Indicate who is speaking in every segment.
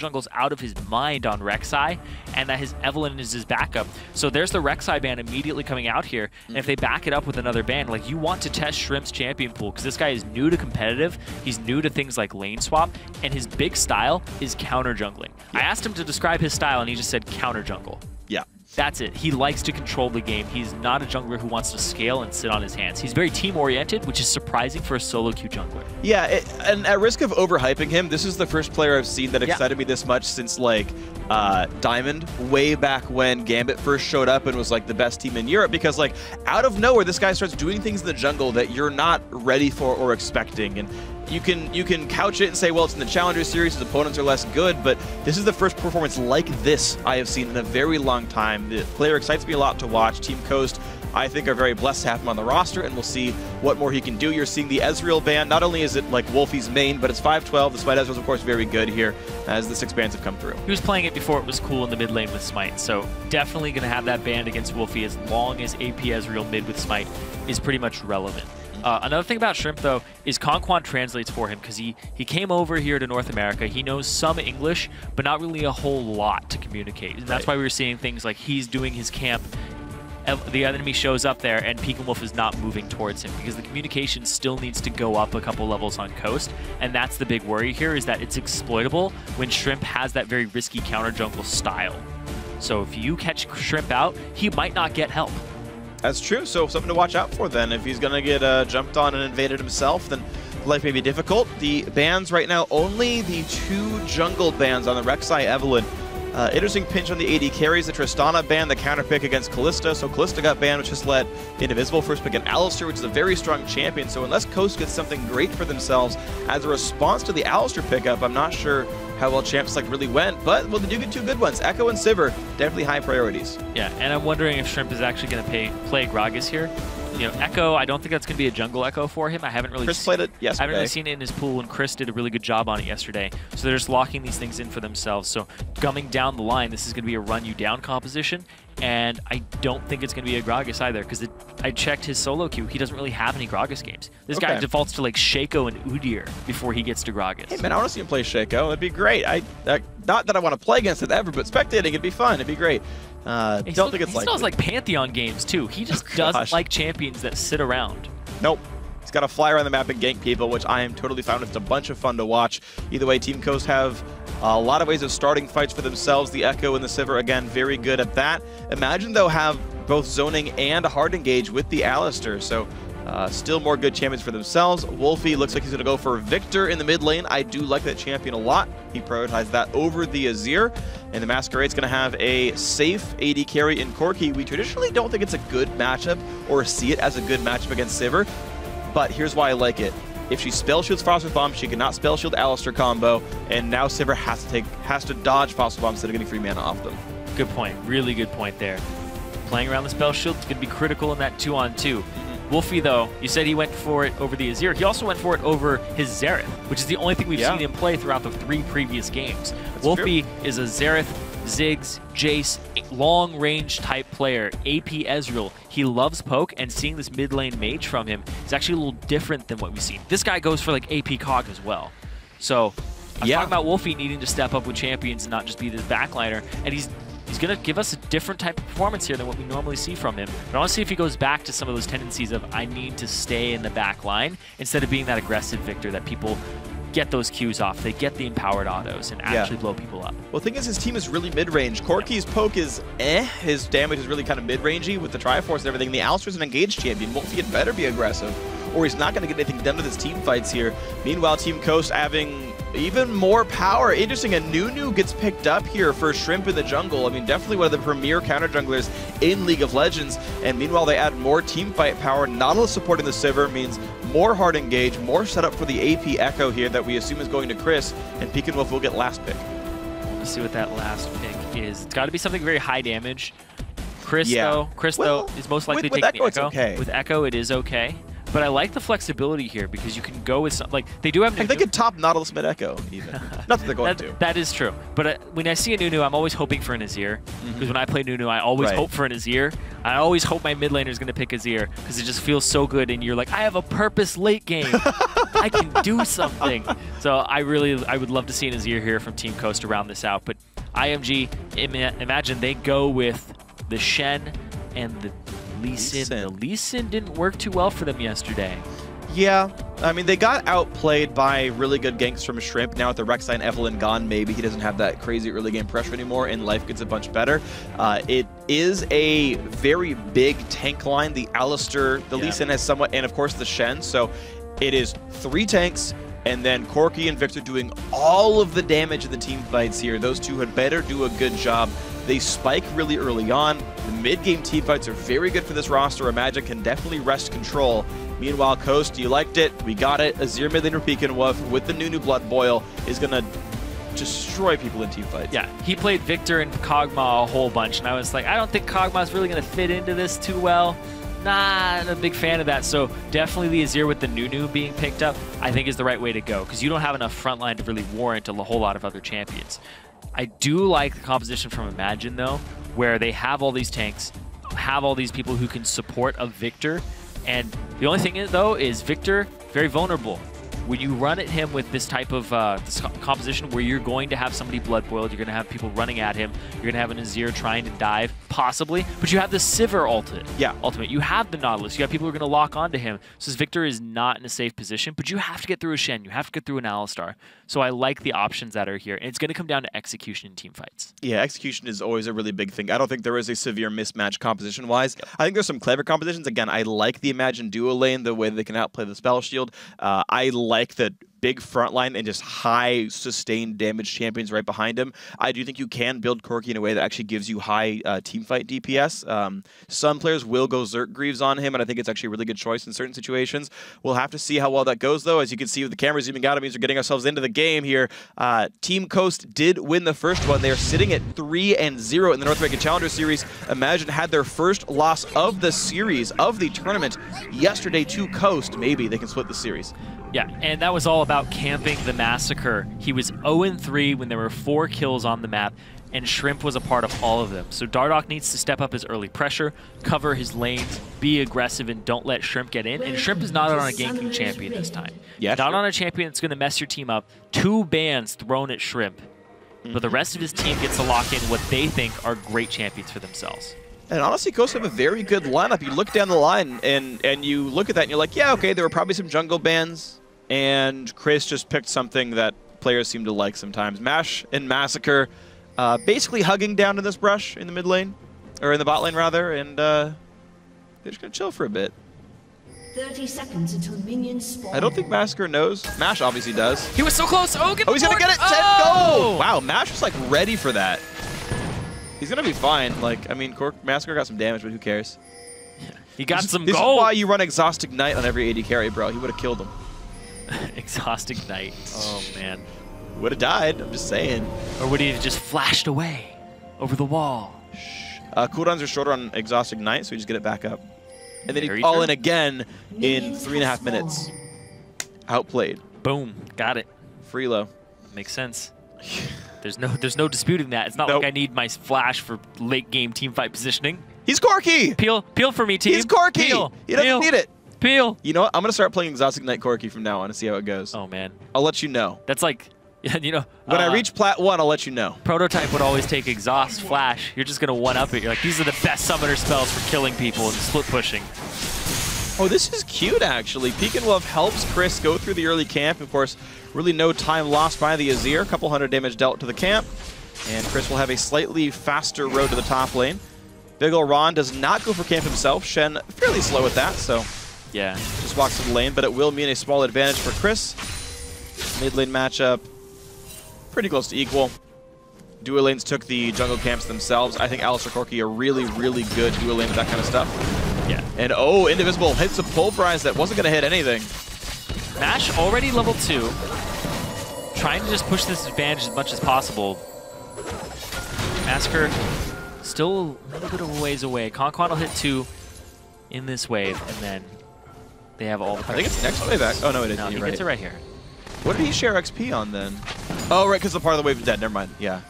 Speaker 1: jungle's out of his mind on Rek'Sai, and that his Evelynn is his backup. So there's the Rek'Sai ban immediately coming out here, and if they back it up with another ban, like, you want to test Shrimp's champion pool, because this guy is new to competitive, he's new to things like lane swap, and his big style is counter jungling. I asked him to describe his style, and he just said counter jungle.
Speaker 2: Yeah.
Speaker 1: That's it. He likes to control the game. He's not a jungler who wants to scale and sit on his hands. He's very team-oriented, which is surprising for a solo queue jungler.
Speaker 2: Yeah, and at risk of overhyping him, this is the first player I've seen that excited me this much since, like, Diamond, way back when Gambit first showed up and was, like, the best team in Europe, because, like, out of nowhere, this guy starts doing things in the jungle that you're not ready for or expecting, and you can couch it and say, well, it's in the Challenger Series, his opponents are less good, but this is the first performance like this I have seen in a very long time. The player excites me a lot to watch. Team Coast, I think, are very blessed to have him on the roster, and we'll see what more he can do. You're seeing the Ezreal ban. Not only is it like Wolfie's main, but it's 5-12. The Smite Ezreal's, of course, very good here as the 6 bans have come through.
Speaker 1: He was playing it before it was cool in the mid lane with Smite, so definitely going to have that banned against Wolfie as long as AP Ezreal mid with Smite is pretty much relevant. Another thing about Shrimp, though, is Conquan translates for him, because he came over here to North America. He knows some English, but not really a whole lot to communicate. And that's why we were seeing things like he's doing his camp, the enemy shows up there, and Peekamwolf is not moving towards him, because the communication still needs to go up a couple levels on Coast. And that's the big worry here, is that it's exploitable when Shrimp has that very risky counter jungle style. So if you catch Shrimp out, he might not get help.
Speaker 2: That's true, so something to watch out for then. If he's going to get jumped on and invaded himself, then life may be difficult. The bans right now, only the 2 jungle bans on the Rek'Sai Evelynn. Interesting pinch on the AD carries, the Tristana ban, the counter pick against Kalista. So Kalista got banned, which just let Indivisible first pick an Alistar, which is a very strong champion. So unless Coast gets something great for themselves as a response to the Alistar pickup, I'm not sure how well Champ Select really went, but well, they do get 2 good ones. Echo and Sivir, definitely high priorities.
Speaker 1: Yeah, and I'm wondering if Shrimp is actually going to play Gragas here. You know, Echo, I don't think that's going to be a jungle Echo for him. I haven't really
Speaker 2: played it yesterday.
Speaker 1: I haven't really seen it in his pool, and Chris did a really good job on it yesterday. So they're just locking these things in for themselves. So coming down the line, this is going to be a run you down composition, and I don't think it's going to be a Gragas either, because I checked his solo queue. He doesn't really have any Gragas games. This guy defaults to like Shaco and Udyr before he gets to Gragas.
Speaker 2: Hey man, I want to see him play Shaco. That'd be great. Not that I want to play against it ever, but spectating it'd be fun. It'd be great. Don't think it's likely. He
Speaker 1: still has like Pantheon games too. He just doesn't like champions that sit around.
Speaker 2: Nope. He's got to fly around the map and gank people, which I am totally fine with. It's a bunch of fun to watch. Either way, Team Coast have a lot of ways of starting fights for themselves. The Echo and the Sivir, again, very good at that. Imagine, though, have both zoning and hard engage with the Alistar. So still more good champions for themselves. Wolfie looks like he's going to go for Victor in the mid lane. I do like that champion a lot. He prioritized that over the Azir. And the Masquerade's going to have a safe AD carry in Corki. We traditionally don't think it's a good matchup or see it as a good matchup against Sivir. But here's why I like it. If she spell shields Frostwolf Bomb, she cannot spell shield Alistar combo, and now Sivir has to dodge Frostwolf Bomb instead of getting free mana off them.
Speaker 1: Good point. Really good point there. Playing around the spell shield is going to be critical in that 2-on-2. Wolfie, though, you said he went for it over the Azir. He also went for it over his Xerath, which is the only thing we've seen him play throughout the 3 previous games. Wolfie is a Xerath, Ziggs, Jace, long-range type player, AP Ezreal. He loves poke, and seeing this mid-lane mage from him is actually a little different than what we've seen. This guy goes for like AP Cog as well. So I'm talking about Wolfie needing to step up with champions and not just be the backliner, and he's going to give us a different type of performance here than what we normally see from him. But I want to see if he goes back to some of those tendencies of I need to stay in the back line instead of being that aggressive Victor that people get those Qs off. They get the empowered autos and actually blow people up.
Speaker 2: Well, the thing is, his team is really mid-range. Corki's poke is His damage is really kind of mid-rangey with the Triforce and everything. The Alistar's an engaged champion. Wolfie had better be aggressive, or he's not going to get anything done with his team fights here. Meanwhile, Team Coast having even more power. Interesting, a Nunu gets picked up here for Shrimp in the jungle. I mean, definitely one of the premier counter junglers in League of Legends. And meanwhile, they add more team fight power. Nautilus supporting the Sivir means more hard engage, more setup for the AP Echo here that we assume is going to Chris, and Peekamwolf will get last pick.
Speaker 1: Let's see what that last pick is. It's got to be something very high damage. Chris, though, is most likely taking the Echo.
Speaker 2: Okay.
Speaker 1: With Echo, it is okay. But I like the flexibility here because you can go with some, like, they do have
Speaker 2: Nunu. They could top Nautilus mid Echo, even. Not that they're going to.
Speaker 1: That is true. But when I see a Nunu, I'm always hoping for an Azir. Because when I play Nunu, I always hope for an Azir. I always hope my mid laner is going to pick Azir because it just feels so good. And you're like, I have a purpose late game. I can do something. So I would love to see an Azir here from Team Coast to round this out. But IMG, imagine they go with the Shen and the Lee Sin. The Lee Sin didn't work too well for them yesterday.
Speaker 2: Yeah, I mean, they got outplayed by really good ganks from Shrimp. Now with the Rek'Sai and Evelynn gone, maybe he doesn't have that crazy early game pressure anymore, and life gets a bunch better. It is a very big tank line. The Alistar, the Lee Sin has somewhat, and of course the Shen. So it is 3 tanks, and then Corki and Victor doing all of the damage in the team fights here. Those two had better do a good job. They spike really early on. The mid-game team fights are very good for this roster. Imagine can definitely wrest control. Meanwhile, Coast, you liked it. We got it. Azir mid laner Peekenwolf with the Nunu Blood Boil is going to destroy people in team fights.
Speaker 1: Yeah, he played Victor and Kog'Maw a whole bunch, and I was like, I don't think Kog'Maw's really going to fit into this too well. Nah, I'm a big fan of that. So definitely the Azir with the Nunu being picked up, I think is the right way to go, because you don't have enough frontline to really warrant a whole lot of other champions. I do like the composition from Imagine, though, where they have all these tanks, have all these people who can support a Victor, and the only thing is, though, is Victor, very vulnerable. When you run at him with this type of this composition where you're going to have somebody blood boiled, you're going to have people running at him, you're going to have an Azir trying to dive, possibly, but you have the Sivir ultimate. You have the Nautilus. You have people who are going to lock onto him. So this Victor is not in a safe position, but you have to get through a Shen. You have to get through an Alistar. So I like the options that are here, and it's going to come down to execution in team fights. Yeah,
Speaker 2: execution is always a really big thing. I don't think there is a severe mismatch composition-wise. I think there's some clever compositions. Again, I like the Imagine duo lane, the way they can outplay the spell shield. I like the big front line and just high sustained damage champions right behind him. I do think you can build Corki in a way that actually gives you high teamfight DPS. Some players will go Zerk Greaves on him, and I think it's actually a really good choice in certain situations. We'll have to see how well that goes, though. As you can see with the camera zooming out, it means we're getting ourselves into the game here. Team Coast did win the first one. They are sitting at 3-0 in the North American Challenger Series. Imagine had their first loss of the series, of the tournament, yesterday to Coast. Maybe they can split the series.
Speaker 1: Yeah, and that was all about camping the Massacre. He was 0-3 when there were 4 kills on the map, and Shrimp was a part of all of them. So Dardoch needs to step up his early pressure, cover his lanes, be aggressive, and don't let Shrimp get in. And Shrimp is not on a ganking champion this time.
Speaker 2: Yeah,
Speaker 1: not on a champion that's going to mess your team up. 2 bans thrown at Shrimp, but the rest of his team gets to lock in what they think are great champions for themselves.
Speaker 2: And honestly, Coast have a very good lineup. You look down the line, and you look at that, and you're like, yeah, okay, there were probably some jungle bans, and Chris just picked something that players seem to like sometimes. Mash and Massacre basically hugging down to this brush in the mid lane, or in the bot lane, rather, and they're just going to chill for a bit.
Speaker 3: 30 seconds until minions spawn.
Speaker 2: I don't think Massacre knows. Mash obviously does.
Speaker 1: He was so close. Oh,
Speaker 2: he's going to get it. Oh! Wow, Mash was like ready for that. He's going to be fine. Like, I mean, Massacre got some damage, but who cares?
Speaker 1: He got some
Speaker 2: gold. This is why you run Exhaust Ignite on every AD carry, bro. He would have killed him.
Speaker 1: Exhaust Ignite. Oh, man.
Speaker 2: Would have died, I'm just saying.
Speaker 1: Or would he have just flashed away over the wall?
Speaker 2: Cooldowns are shorter on Exhaust Ignite, so you just get it back up. And then you call in again in 3.5 minutes. Outplayed.
Speaker 1: Boom. Got it.
Speaker 2: Freelo.
Speaker 1: Makes sense. There's no disputing that. It's not like I need my flash for late game teamfight positioning.
Speaker 2: He's Corki!
Speaker 1: Peel for me, team.
Speaker 2: He's Corki! He doesn't need it.
Speaker 1: Peel.
Speaker 2: You know what? I'm going to start playing Exhaust Ignite Corki from now on and see how it goes.
Speaker 1: Oh, man.
Speaker 2: I'll let you know.
Speaker 1: That's like, you know.
Speaker 2: When I reach Plat 1, I'll let you know.
Speaker 1: Prototype would always take Exhaust, Flash. You're just going to one-up it. You're like, these are the best summoner spells for killing people and split pushing.
Speaker 2: Oh, this is cute, actually. Peekenwolf helps Chris go through the early camp. Of course, really no time lost by the Azir. A couple hundred damage dealt to the camp. And Chris will have a slightly faster road to the top lane. Big ol' Ron does not go for camp himself. Shen fairly slow with that, so
Speaker 1: yeah,
Speaker 2: just walks to the lane, but it will mean a small advantage for Chris. Mid lane matchup, pretty close to equal. Duo lanes took the jungle camps themselves. I think Alistar Corki are really, really good duo lane with that kind of stuff.
Speaker 1: Yeah.
Speaker 2: And oh, Indivisible hits a pulverize that wasn't going to hit anything.
Speaker 1: Mash already level 2. Trying to just push this advantage as much as possible. Massacre still a little bit of a ways away. Conquan will hit 2 in this wave, and then They have all the
Speaker 2: I think it's next way back. Oh, no, it isn't.
Speaker 1: No, he
Speaker 2: You're
Speaker 1: gets it right here.
Speaker 2: What did he share XP on then? Oh, right, because the part of the wave is dead. Never mind. Yeah.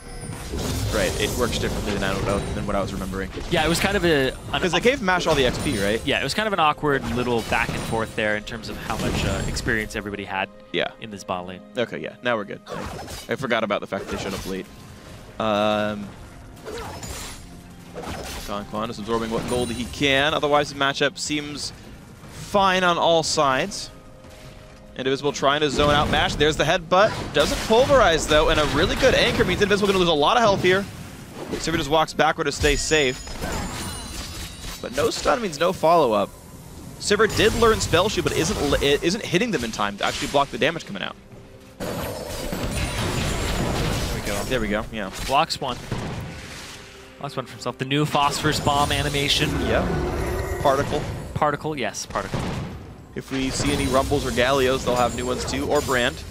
Speaker 2: Right, it works differently than what I was remembering.
Speaker 1: Yeah, it was kind of a...
Speaker 2: Because they gave Mash all the XP, right?
Speaker 1: Yeah, it was kind of an awkward little back and forth there in terms of how much experience everybody had in this bot lane.
Speaker 2: Okay, yeah, now we're good. I forgot about the fact that they showed up late. Quan is absorbing what gold he can. Otherwise, the matchup seems fine on all sides. Invisible trying to zone out Mash. There's the headbutt. Doesn't pulverize, though, and a really good anchor means Invisible going to lose a lot of health here. Sivir just walks backward to stay safe. But no stun means no follow-up. Sivir did learn Spell Shield, but isn't hitting them in time to actually block the damage coming out.
Speaker 1: There we go.
Speaker 2: There we go, yeah.
Speaker 1: Blocks one. Blocks one for himself. The new Phosphorus Bomb animation.
Speaker 2: Yep. Particle.
Speaker 1: Particle, yes, Particle.
Speaker 2: If we see any Rumbles or Gallios, they'll have new ones too, or Brand.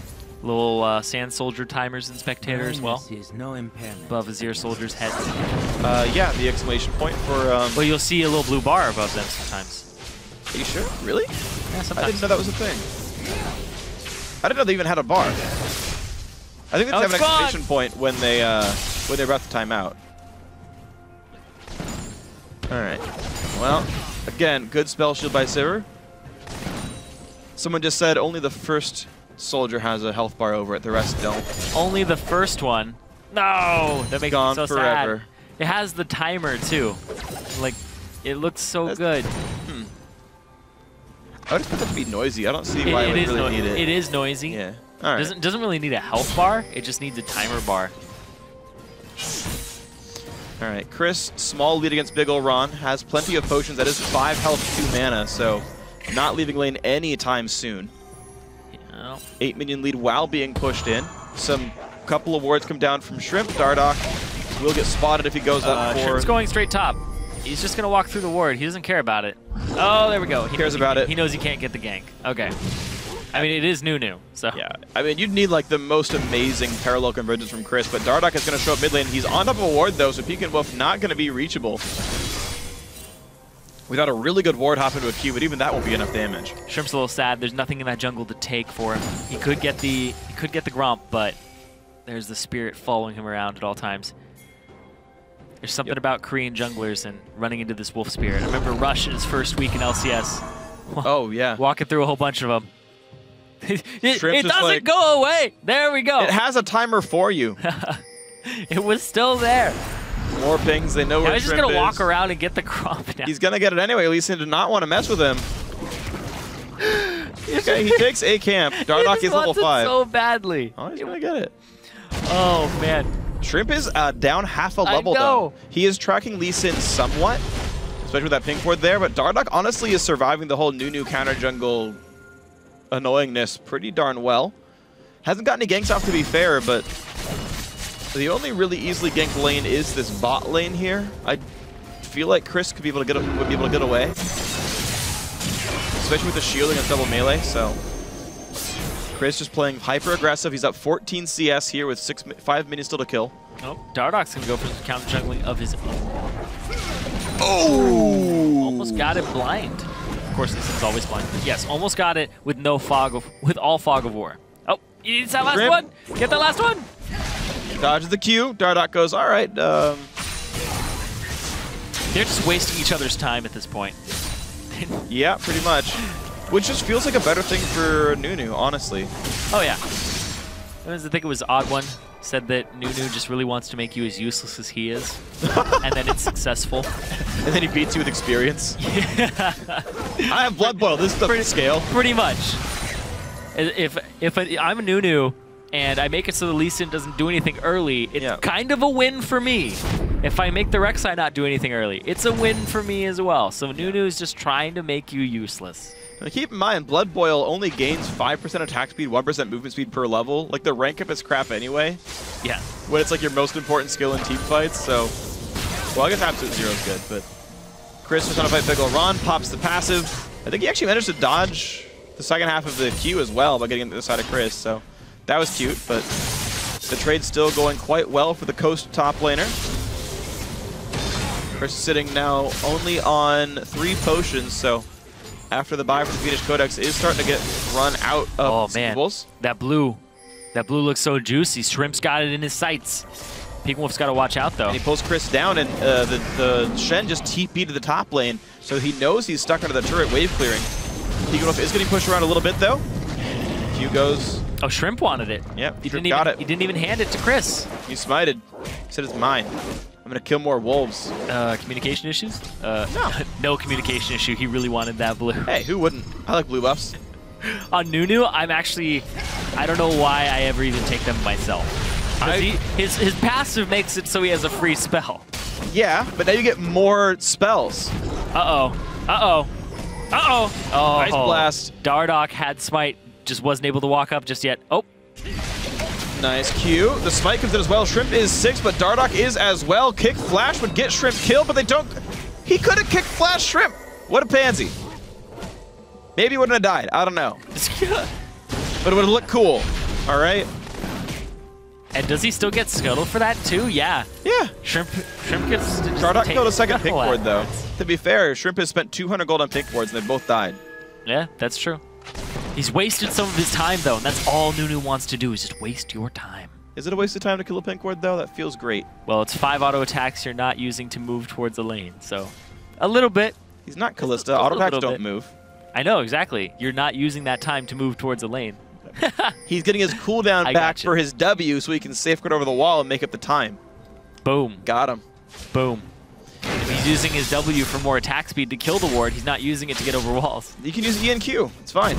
Speaker 1: Little Sand Soldier timers and Spectator as well.
Speaker 4: No impairment.
Speaker 1: Above Azir Soldier's head.
Speaker 2: Yeah, the exclamation point for...
Speaker 1: Well, you'll see a little blue bar above them sometimes.
Speaker 2: Are you sure? Really?
Speaker 1: Yeah, sometimes.
Speaker 2: I didn't know that was a thing. I didn't know they even had a bar. I think they just have an exclamation point when they're about to time out. Alright. Well, again, good spell shield by Sivir. Someone just said only the first soldier has a health bar over it, the rest don't.
Speaker 1: Only the first one? No! That makes me so
Speaker 2: forever.
Speaker 1: sad. It has the timer, too. Like, it looks so good.
Speaker 2: I would expect it to be noisy. I don't see why it would really need it.
Speaker 1: It is noisy.
Speaker 2: Yeah. All right.
Speaker 1: Doesn't really need a health bar. It just needs a timer bar.
Speaker 2: All right. Chris, small lead against Big Ol' Ron. Has plenty of potions. That is 5 health, 2 mana, so not leaving lane anytime soon.
Speaker 1: Yeah.
Speaker 2: 8 minion lead while being pushed in. Some couple of wards come down from Shrimp. Dardoch will get spotted if he goes up for...
Speaker 1: Shrimp's going straight top. He's just going to walk through the ward. He doesn't care about it. Oh, there we go.
Speaker 2: He cares about it.
Speaker 1: He knows he can't get the gank. Okay. I mean, it is new, so...
Speaker 2: Yeah. I mean, you'd need, like, the most amazing parallel convergence from Chris, but Dardoch is going to show up mid lane. He's on top of a ward, though, so Peek and Wolf not going to be reachable. Without a really good ward hop into a Q, but even that won't be enough damage.
Speaker 1: Shrimp's a little sad. There's nothing in that jungle to take for him. He could get the Gromp, but there's the Spirit following him around at all times. There's something about Korean junglers and running into this Wolf Spirit. I remember Rush in his first week in LCS.
Speaker 2: Oh, yeah.
Speaker 1: Walking through a whole bunch of them. it doesn't
Speaker 2: like,
Speaker 1: go away! There we go!
Speaker 2: It has a timer for you.
Speaker 1: It was still there.
Speaker 2: More pings, they know where Shrimp is.
Speaker 1: He's just going to walk around and get the Gromp now.
Speaker 2: He's going to get it anyway. At least he did not want to mess with him. Okay, he takes a camp. Dardoch is level 5.
Speaker 1: So badly.
Speaker 2: Oh, he's going to get it.
Speaker 1: Oh, man.
Speaker 2: Shrimp is down half a level, though. He is tracking Lee Sin somewhat, especially with that ping board there, but Dardoch honestly is surviving the whole Nunu counter jungle annoyingness pretty darn well. Hasn't got any ganks off, to be fair, but the only really easily ganked lane is this bot lane here. I feel like Chris would be able to get away, especially with the shield against double melee. So Chris just playing hyper aggressive. He's up 14 CS here with 5 minutes still to kill.
Speaker 1: Oh, Dardoch's gonna go for some counter jungling of his own.
Speaker 2: Oh!
Speaker 1: Almost got it blind. Of course, this is always blind. But yes, almost got it with no with all fog of war. Oh, he needs that last one. Get that last one.
Speaker 2: Dodges the Q. Dardoch goes, all right.
Speaker 1: They're just wasting each other's time at this point.
Speaker 2: Yeah, pretty much. Which just feels like a better thing for Nunu, honestly.
Speaker 1: Oh, yeah. I think it was Odd One said that Nunu just really wants to make you as useless as he is. And then it's successful.
Speaker 2: And then he beats you with experience. Yeah. I have Blood Boil. This doesn't scale.
Speaker 1: Pretty much. If I'm a Nunu and I make it so the Lee Sin doesn't do anything early, it's kind of a win for me. If I make the Rek'Sai not do anything early, it's a win for me as well. So Nunu is just trying to make you useless.
Speaker 2: Now keep in mind, Blood Boil only gains 5% attack speed, 1% movement speed per level. Like, the rank up is crap anyway.
Speaker 1: Yeah.
Speaker 2: When it's like your most important skill in team fights, so... Well, I guess Absolute Zero is good, but... Chris was trying to fight Big Ol' Ron, pops the passive. I think he actually managed to dodge the second half of the Q as well by getting to the side of Chris, so... That was cute, but... The trade's still going quite well for the Coast top laner. Chris is sitting now only on 3 potions, so... after the buy for the Phoenix Codex is starting to get run out of singles.
Speaker 1: That blue looks so juicy. Shrimp's got it in his sights. Pink Wolf's got to watch out, though.
Speaker 2: And he pulls Chris down, and the Shen just TP to the top lane, so he knows he's stuck under the turret wave clearing. Pink Wolf is getting pushed around a little bit, though. Q goes.
Speaker 1: Oh, Shrimp wanted it.
Speaker 2: Yep,
Speaker 1: he
Speaker 2: got it.
Speaker 1: He didn't even hand it to Chris.
Speaker 2: He smited. He said, it's mine. I'm going to kill more wolves.
Speaker 1: Communication issues?
Speaker 2: No.
Speaker 1: No communication issue. He really wanted that blue.
Speaker 2: Hey, who wouldn't? I like blue buffs.
Speaker 1: On Nunu, I don't know why I ever even take them myself. His passive makes it so he has a free spell.
Speaker 2: Yeah, but now you get more spells.
Speaker 1: Uh-oh. Uh-oh. Uh-oh. Oh,
Speaker 2: Ice Blast.
Speaker 1: Dardoch had Smite, just wasn't able to walk up just yet. Oh.
Speaker 2: Nice Q. The Smite comes in as well. Shrimp is 6, but Dardoch is as well. Kick Flash would get Shrimp killed, but they don't. He could have kicked Flash Shrimp. What a pansy. Maybe he wouldn't have died. I don't know. But it would have looked cool. All right.
Speaker 1: And does he still get scuttled for that too? Yeah.
Speaker 2: Yeah.
Speaker 1: Shrimp gets.
Speaker 2: Dardoch killed a second pink ward though. To be fair, Shrimp has spent 200 gold on pink wards and they both died.
Speaker 1: Yeah, that's true. He's wasted some of his time though, and that's all Nunu wants to do is just waste your time.
Speaker 2: Is it a waste of time to kill a pink ward though? That feels great.
Speaker 1: Well, it's 5 auto attacks you're not using to move towards a lane, so a little bit.
Speaker 2: He's not Callista. Auto attacks don't move.
Speaker 1: I know, exactly. You're not using that time to move towards a lane.
Speaker 2: He's getting his cooldown back for his W so he can safeguard over the wall and make up the time.
Speaker 1: Boom.
Speaker 2: Got him.
Speaker 1: Boom. If he's using his W for more attack speed to kill the ward, he's not using it to get over walls.
Speaker 2: You can use E and Q. It's fine.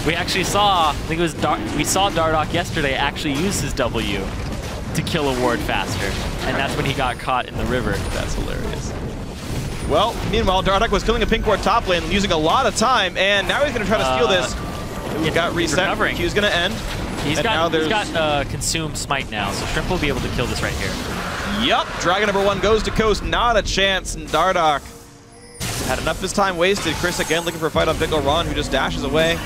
Speaker 1: We actually saw, I think it was we saw Dardoch yesterday actually use his W to kill a ward faster, and that's when he got caught in the river.
Speaker 2: That's hilarious. Well, meanwhile, Dardoch was killing a pink ward top lane, using a lot of time, and now he's going to try to steal this. He got reset. Q's going to end.
Speaker 1: He's got Consume Smite now, so Shrimp will be able to kill this right here.
Speaker 2: Yup. Dragon number 1 goes to Coast. Not a chance. And Dardoch had enough of his time wasted. Chris again looking for a fight on Big Ron, who just dashes away.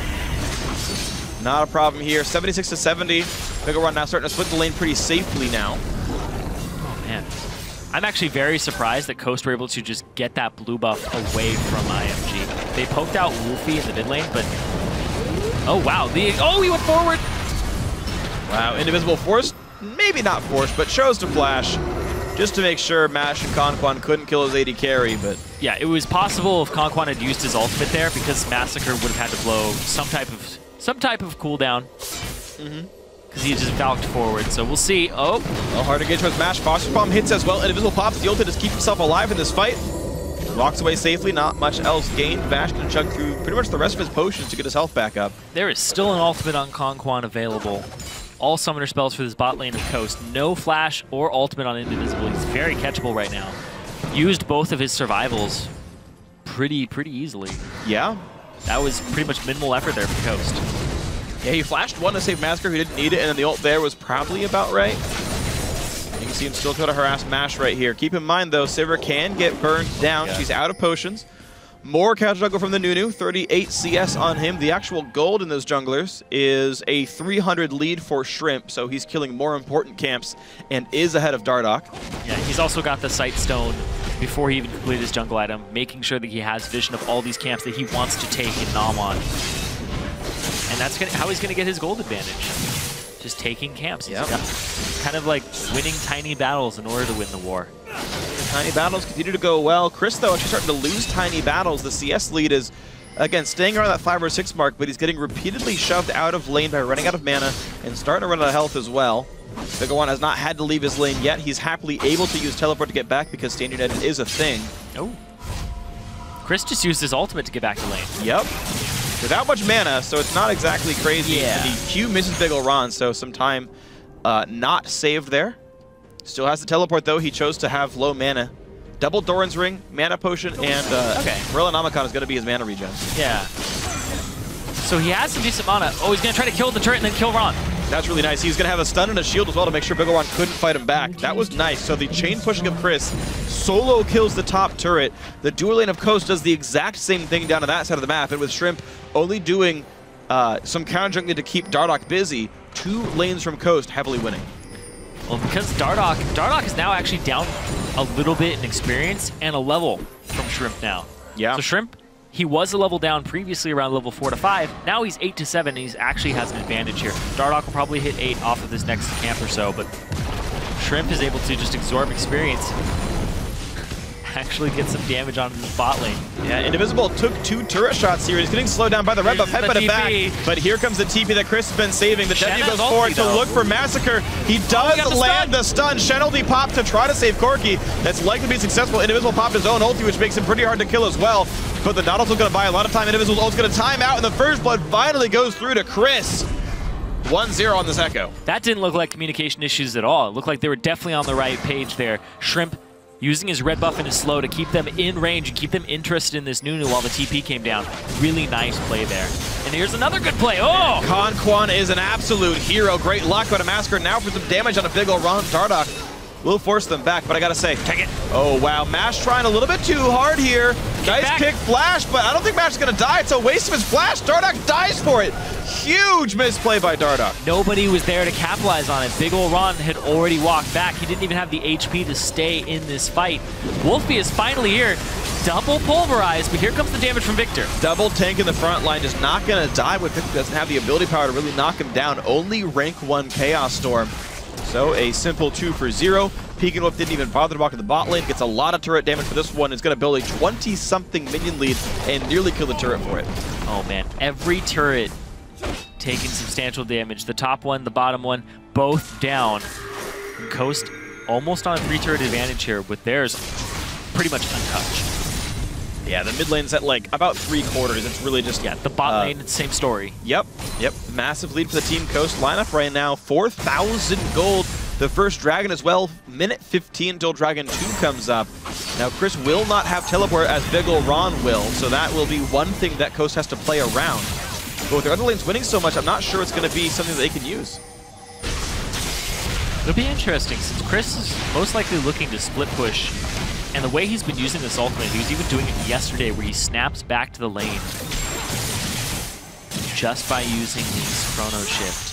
Speaker 2: Not a problem here. 76 to 70. Big Ron now starting to split the lane pretty safely now.
Speaker 1: Oh, man. I'm actually very surprised that Coast were able to just get that blue buff away from IMG. They poked out Wolfie in the mid lane, but... Oh, wow. He went forward!
Speaker 2: Wow, Indivisible forced, maybe not forced, but chose to flash just to make sure Mash and Conquan couldn't kill his AD carry, but...
Speaker 1: Yeah, it was possible if Conquan had used his ultimate there because Massacre would have had to blow some type of cooldown. Because he just valked forward, so we'll see. Oh,
Speaker 2: hard engagement with Mash. Foster Bomb hits as well. Indivisible pops the ult to just keep himself alive in this fight. Walks away safely, not much else gained. Vash can chug through pretty much the rest of his potions to get his health back up.
Speaker 1: There is still an ultimate on Conquan available. All summoner spells for this bot lane of Coast. No flash or ultimate on Indivisible. He's very catchable right now. Used both of his survivals pretty easily.
Speaker 2: Yeah.
Speaker 1: That was pretty much minimal effort there for Coast.
Speaker 2: Yeah, he flashed one to save Massacre who didn't need it, and then the ult there was probably about right. You can see him still try to harass Mash right here. Keep in mind, though, Sivir can get burned down. Yeah. She's out of potions. More counter jungle from the Nunu, 38 CS on him. The actual gold in those junglers is a 300 lead for Shrimp, so he's killing more important camps and is ahead of Dardoch.
Speaker 1: Yeah, he's also got the Sight Stone before he even completed his jungle item, making sure that he has vision of all these camps that he wants to take in Namon. And that's how he's going to get his gold advantage. Just taking camps. Yep. Kind of like winning tiny battles in order to win the war.
Speaker 2: Tiny battles continue to go well. Chris, though, actually starting to lose tiny battles. The CS lead is, again, staying around that 5 or 6 mark, but he's getting repeatedly shoved out of lane by running out of mana and starting to run out of health as well. Big One has not had to leave his lane yet. He's happily able to use teleport to get back because Standard Edge is a thing.
Speaker 1: Oh. Chris just used his ultimate to get back to lane.
Speaker 2: Yep. Without much mana, so it's not exactly crazy.
Speaker 1: Yeah.
Speaker 2: The Q misses Big Ron, so some time not saved there. Still has the teleport, though. He chose to have low mana. Double Doran's Ring, Mana Potion, and Relinomicon is going to be his mana regen.
Speaker 1: Yeah. So he has some decent mana. Oh, he's going to try to kill the turret and then kill Ron.
Speaker 2: That's really nice. He's going to have a stun and a shield as well to make sure Big Ron couldn't fight him back. That was nice. So the chain pushing of Chris solo kills the top turret. The dual lane of Coast does the exact same thing down to that side of the map, and with Shrimp only doing some counter juggling to keep Dardoch busy, 2 lanes from Coast heavily winning.
Speaker 1: Well, because Dardoch is now actually down a little bit in experience and a level from Shrimp now.
Speaker 2: Yeah.
Speaker 1: So Shrimp He was a level down previously around level 4 to 5. Now he's 8 to 7, and he actually has an advantage here. Dardoch will probably hit 8 off of this next camp or so, but Shrimp is able to just absorb experience. Actually get some damage on the bot lane.
Speaker 2: Yeah, Indivisible took 2 turret shots here. He's getting slowed down by the red buff, headbutted back. But here comes the TP that Chris has been saving. The W goes forward to look for Massacre. He does land the stun. Shen ulti popped to try to save Corki. That's likely to be successful. Indivisible popped his own ulti, which makes him pretty hard to kill as well. But the Nautilus's going to buy a lot of time. Indivisible's ult's going to time out, and the first blood finally goes through to Chris. 1-0 on this Echo.
Speaker 1: That didn't look like communication issues at all. It looked like they were definitely on the right page there. Shrimp using his red buff and his slow to keep them in range and keep them interested in this Nunu while the TP came down. Really nice play there. And here's another good play. Oh!
Speaker 2: Quan is an absolute hero. Great luck, but a Massacre now for some damage on a big ol' Ron. Dardoch will force them back, but I gotta say,
Speaker 1: take it.
Speaker 2: Oh wow, Mash trying a little bit too hard here. Nice pick flash, but I don't think Mash is gonna die. It's a waste of his flash. Dardoch dies for it. Huge misplay by Dardoch.
Speaker 1: Nobody was there to capitalize on it. Big ol' Ron had already walked back. He didn't even have the HP to stay in this fight. Wolfie is finally here. Double pulverized, but here comes the damage from Victor.
Speaker 2: Double tank in the front line, just not gonna die, but Victor doesn't have the ability power to really knock him down. Only rank 1 Chaos Storm. So a simple 2 for 0. Peek and Whip didn't even bother to walk in the bot lane. Gets a lot of turret damage for this one. It's going to build a 20-something minion lead and nearly kill the turret for it.
Speaker 1: Oh man, every turret taking substantial damage. The top one, the bottom one, both down. And Coast almost on a 3-turret advantage here with theirs pretty much untouched.
Speaker 2: Yeah, the mid lane's at like about 3/4. It's really just...
Speaker 1: Yeah, the bot lane, same story.
Speaker 2: Yep. Massive lead for the Team Coast lineup right now. 4,000 gold. The first Dragon as well. Minute 15 until Dragon 2 comes up. Now, Chris will not have teleport as Big ol' Ron will, so that will be one thing that Coast has to play around. But with their other lanes winning so much, I'm not sure it's going to be something that they can use.
Speaker 1: It'll be interesting since Chris is most likely looking to split push. And the way he's been using this ultimate, he was even doing it yesterday where he snaps back to the lane just by using his chrono shift.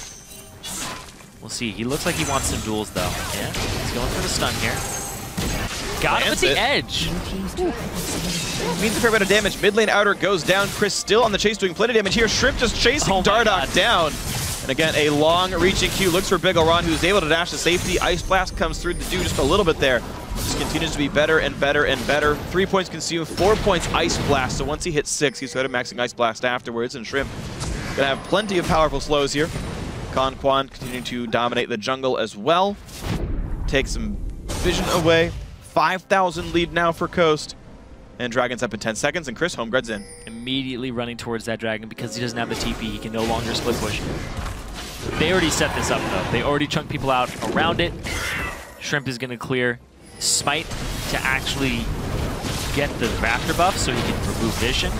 Speaker 1: We'll see. He looks like he wants some duels though. Yeah, he's going for the stun here. Got him with the edge.
Speaker 2: Means a fair bit of damage. Mid lane outer goes down. Chris still on the chase doing plenty of damage here. Shrimp just chasing Dardoch down. And again, a long reaching Q looks for Big ol' Ron, who's able to dash to safety. Ice Blast comes through to do just a little bit there. Just continues to be better and better and better. 3 points consumed, 4 points Ice Blast. So once he hits 6, he's started maxing Ice Blast afterwards. And Shrimp gonna have plenty of powerful slows here. Quan continuing to dominate the jungle as well. Take some vision away. 5,000 lead now for Coast. And Dragon's up in 10 seconds, and Chris Homegred's in.
Speaker 1: Immediately running towards that Dragon because he doesn't have the TP. He can no longer split push. They already set this up, though. They already chunked people out around it. Shrimp is going to clear Smite to actually get the Raptor buff so he can remove vision.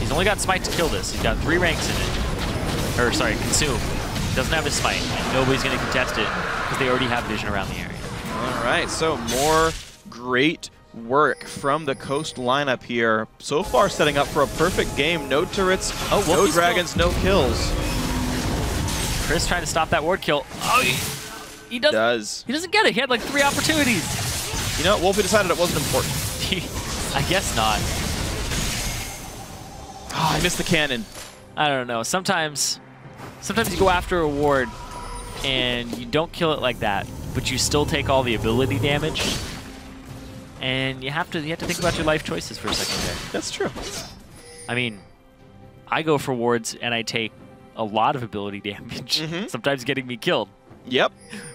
Speaker 1: He's only got Smite to kill this. He's got 3 ranks in it. Or, sorry, Consume. He doesn't have his Smite, and nobody's going to contest it because they already have vision around the area.
Speaker 2: All right, so more great work from the Coast lineup here. So far setting up for a perfect game. No turrets, no dragons, no kills.
Speaker 1: Chris trying to stop that ward kill. Oh, he doesn't. He doesn't get it. He had like 3 opportunities.
Speaker 2: You know, Wolfie decided it wasn't important.
Speaker 1: I guess not.
Speaker 2: Oh, I missed the cannon.
Speaker 1: I don't know. Sometimes you go after a ward and you don't kill it like that, but you still take all the ability damage. And you have to think about your life choices for a second there.
Speaker 2: That's true.
Speaker 1: I mean, I go for wards and I take a lot of ability damage, sometimes getting me killed.
Speaker 2: Yep.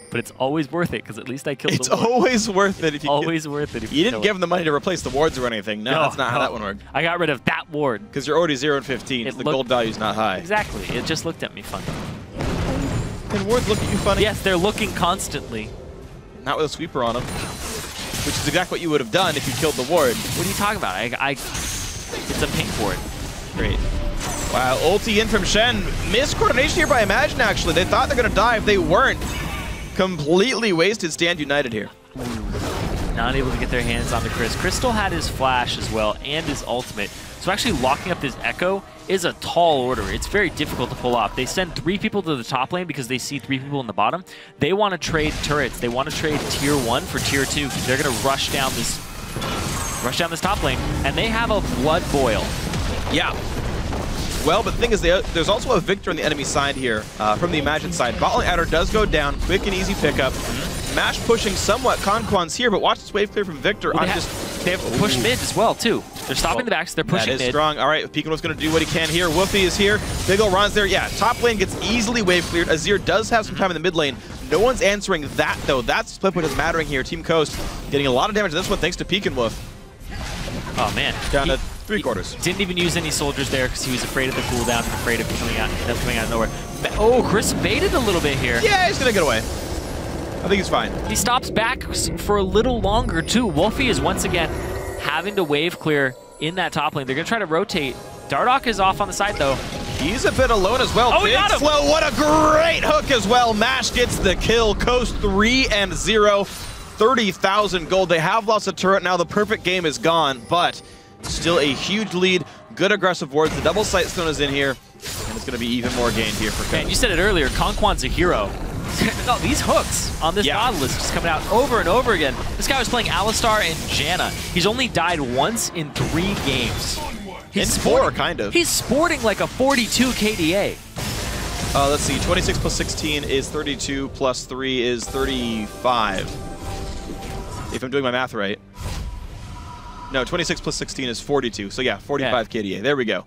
Speaker 1: But it's always worth it because at least I killed the ward.
Speaker 2: It's always worth it if you
Speaker 1: always worth it if
Speaker 2: you didn't give them the money to replace the wards or anything. No, that's not how that one worked.
Speaker 1: I got rid of that ward.
Speaker 2: Because you're already 0 and 15, so the gold value's not high.
Speaker 1: Exactly. It just looked at me funny.
Speaker 2: Can wards look at you funny?
Speaker 1: Yes, they're looking constantly.
Speaker 2: Not with a sweeper on them. Which is exactly what you would have done if you killed the ward.
Speaker 1: What are you talking about? It's a pink ward.
Speaker 2: Great. Wow, ulti in from Shen. Miscoordination here by Imagine, actually. They thought they're going to die if they weren't. Completely wasted Stand United here.
Speaker 1: Not able to get their hands on the Chris. Chris still had his flash as well and his ultimate. So actually locking up this Echo is a tall order. It's very difficult to pull off. They send 3 people to the top lane because they see 3 people in the bottom. They want to trade turrets. They want to trade tier 1 for tier 2 because they're going to rush down this rush down this top lane, and they have a blood boil.
Speaker 2: Yeah. Well, but the thing is, there's also a Victor on the enemy side here, from the Imagine side. Bot lane adder does go down, quick and easy pickup. Mash pushing somewhat, Conquan's here, but watch this wave clear from Victor.
Speaker 1: Well, they have push mid as well, too. They're stopping the backs, they're pushing mid.
Speaker 2: That is strong. All right, Pekinwolf's going to do what he can here. Wolfie is here. Big ol' Ron's there. Yeah, top lane gets easily wave cleared. Azir does have some time in the mid lane. No one's answering that, though. That's split point is mattering here. Team Coast getting a lot of damage to this one thanks to Pekinwolf.
Speaker 1: Oh, man.
Speaker 2: Down to 3/4.
Speaker 1: Didn't even use any soldiers there because he was afraid of the cooldown and afraid of them coming out of nowhere. Oh, Chris baited a little bit here.
Speaker 2: Yeah, he's going to get away. I think he's fine.
Speaker 1: He stops back for a little longer, too. Wolfie is once again having to wave clear in that top lane. They're going to try to rotate. Dardoch is off on the side, though.
Speaker 2: He's a bit alone as well.
Speaker 1: Oh, he got him.
Speaker 2: Slow, what a great hook as well. Mash gets the kill. Coast 3-0. 30,000 gold. They have lost a turret. Now the perfect game is gone, but still a huge lead. Good aggressive wards. The double sight stone is in here, and it's going to be even more gained here for Coast.
Speaker 1: Man, you said it earlier, Conquan's a hero. No, these hooks on this Nautilus just coming out over and over again. This guy was playing Alistar and Janna. He's only died once in 3 games.
Speaker 2: He's four, kind of.
Speaker 1: He's sporting like a 42 KDA.
Speaker 2: Let's see, 26 plus 16 is 32, plus 3 is 35. If I'm doing my math right. No, 26 plus 16 is 42. So yeah, 45 KDA. There we go.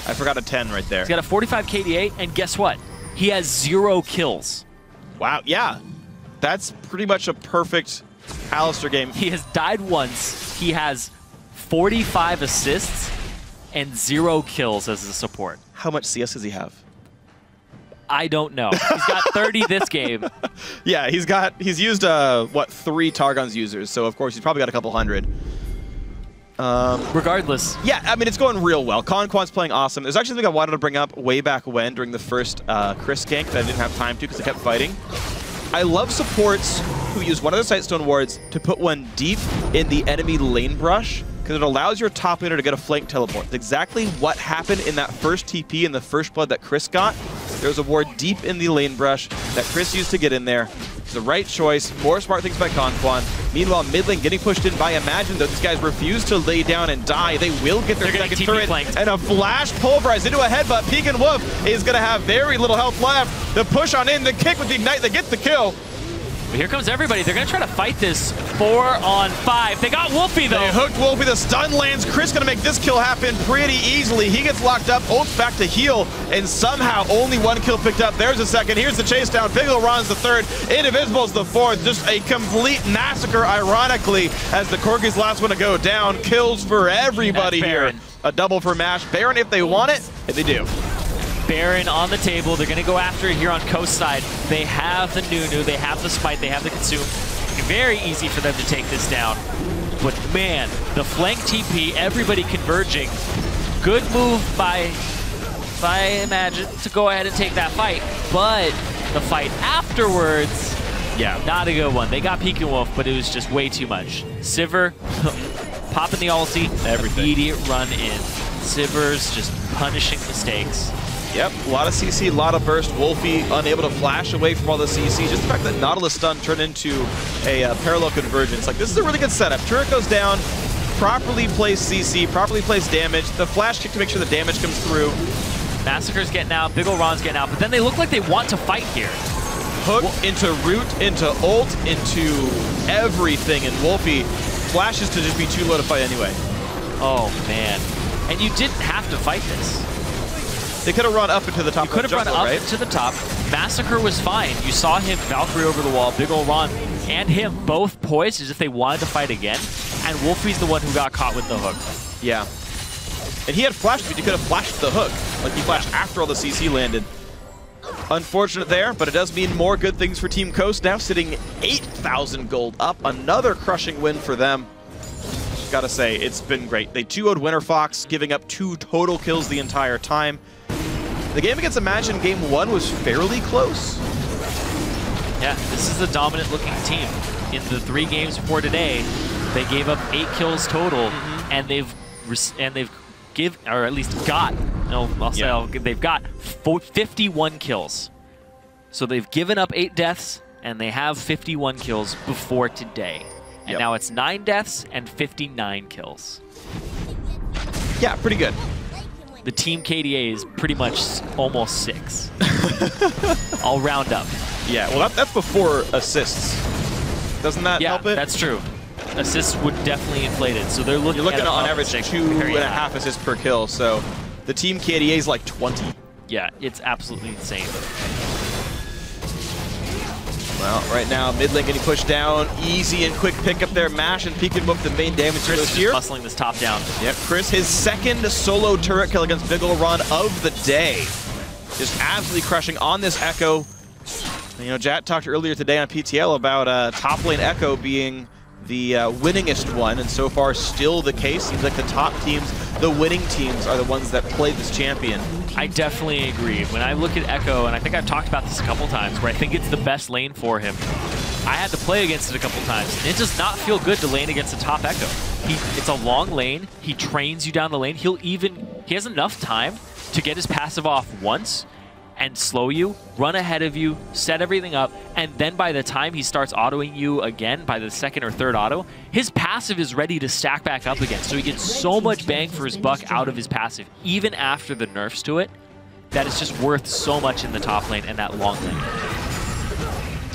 Speaker 2: I forgot a 10 right there.
Speaker 1: He's got a 45 KDA, and guess what? He has 0 kills.
Speaker 2: Wow, yeah. That's pretty much a perfect Alistar game.
Speaker 1: He has died once. He has 45 assists and 0 kills as a support.
Speaker 2: How much CS does he have?
Speaker 1: I don't know. He's got 30 this game.
Speaker 2: Yeah, he's used, what, 3 Targon's users, so of course he's probably got a couple hundred.
Speaker 1: Regardless.
Speaker 2: Yeah, I mean, it's going real well. Conquan's playing awesome. There's actually something I wanted to bring up way back when during the first Chris gank that I didn't have time to because I kept fighting. I love supports who use one of the Sightstone wards to put one deep in the enemy lane brush because it allows your top laner to get a flank teleport. It's exactly what happened in that first TP in the first blood that Chris got. There was a ward deep in the lane brush that Chris used to get in there. It's the right choice. More smart things by Conquan. Meanwhile, mid lane getting pushed in by Imagine, though these guys refuse to lay down and die. They will get their second turret. And a flash pulverized into a headbutt. Pekinwolf is going to have very little health left. The push on in, the kick with the ignite, they get the kill.
Speaker 1: But here comes everybody. They're going to try to fight this 4-on-5. They got Wolfie, though.
Speaker 2: They hooked Wolfie. The stun lands. Chris going to make this kill happen pretty easily. He gets locked up, ults back to heal, and somehow only 1 kill picked up. There's a second. Here's the chase down. Big ol' Ron's the 3rd. Indivisible's the 4th. Just a complete massacre, ironically, as the Corgi's last one to go down. Kills for everybody here. A double for Mash. Baron if they want it, and they do.
Speaker 1: Baron on the table. They're going to go after it here on Coast side. They have the Nunu, they have the Smite, they have the Consume. Very easy for them to take this down. But man, the flank TP, everybody converging. Good move by Imagine to go ahead and take that fight. But the fight afterwards, yeah, not a good one. They got Pekinwolf, but it was just way too much. Sivir popping the ulti, immediate run in. Sivir's just punishing mistakes.
Speaker 2: Yep, a lot of CC, a lot of burst. Wolfie unable to flash away from all the CC. Just the fact that Nautilus stun turned into a parallel convergence. Like, this is a really good setup. Turret goes down, properly placed CC, properly placed damage. The flash kick to make sure the damage comes through.
Speaker 1: Massacre's getting out, Big ol' Ron's getting out, but then they look like they want to fight here.
Speaker 2: Hook into root, into ult, into everything, and Wolfie flashes to just be too low to fight anyway.
Speaker 1: Oh, man. And you didn't have to fight this.
Speaker 2: They could have run up into the top.
Speaker 1: You could have run up
Speaker 2: right?
Speaker 1: to the top. Massacre was fine. You saw him Valkyrie over the wall, Big ol' Ron, and him both poised as if they wanted to fight again. And Wolfie's the one who got caught with the hook.
Speaker 2: Yeah. And he had flash speed. He could have flashed the hook. Like, he flashed after all the CC landed. Unfortunate there, but it does mean more good things for Team Coast. Now sitting 8,000 gold up. Another crushing win for them. Gotta say, it's been great. They 2-0'd Winter Fox, giving up 2 total kills the entire time. The game against Imagine game 1 was fairly close.
Speaker 1: Yeah, this is a dominant looking team. In the 3 games before today, they gave up 8 kills total, and they've got 51 kills. So they've given up 8 deaths, and they have 51 kills before today. And now it's 9 deaths and 59 kills.
Speaker 2: Yeah, pretty good.
Speaker 1: The team KDA is pretty much almost 6. I'll round up.
Speaker 2: Yeah, well, that's before assists. Doesn't that help it?
Speaker 1: That's true. Assists would definitely inflate it. So they're looking
Speaker 2: You're looking
Speaker 1: at
Speaker 2: on average 2.5 assists per kill. So the team KDA is like 20.
Speaker 1: Yeah, it's absolutely insane.
Speaker 2: Well, right now, mid lane getting pushed down. Easy and quick pick up there. Mash and Peek and Whoop the main damage
Speaker 1: Chris
Speaker 2: this
Speaker 1: is
Speaker 2: year.
Speaker 1: muscling this top down.
Speaker 2: Yep, Chris, his second solo turret kill against Big Ol' Ron of the day. Just absolutely crushing on this Echo. You know, Jat talked earlier today on PTL about top lane Echo being the winningest one, and so far still the case. Seems like the top teams, the winning teams, are the ones that play this champion.
Speaker 1: I definitely agree. When I look at Echo, and I think I've talked about this a couple times, where I think it's the best lane for him. I had to play against it a couple times, and it does not feel good to lane against a top Echo. It's a long lane. He trains you down the lane. He has enough time to get his passive off once and slow you, run ahead of you, set everything up, and then by the time he starts autoing you again, by the second or third auto, his passive is ready to stack back up again. So he gets so much bang for his buck out of his passive, even after the nerfs to it, that it's just worth so much in the top lane and that long lane.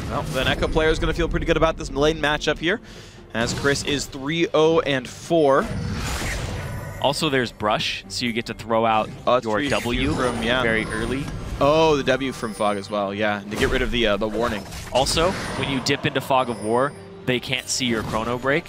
Speaker 2: Well, then Echo player is going to feel pretty good about this lane matchup here, as Chris is 3-0-4.
Speaker 1: Also, there's Brush, so you get to throw out your W from, very early.
Speaker 2: Oh, the W from Fog as well, yeah, to get rid of the warning.
Speaker 1: Also, when you dip into Fog of War, they can't see your chrono break.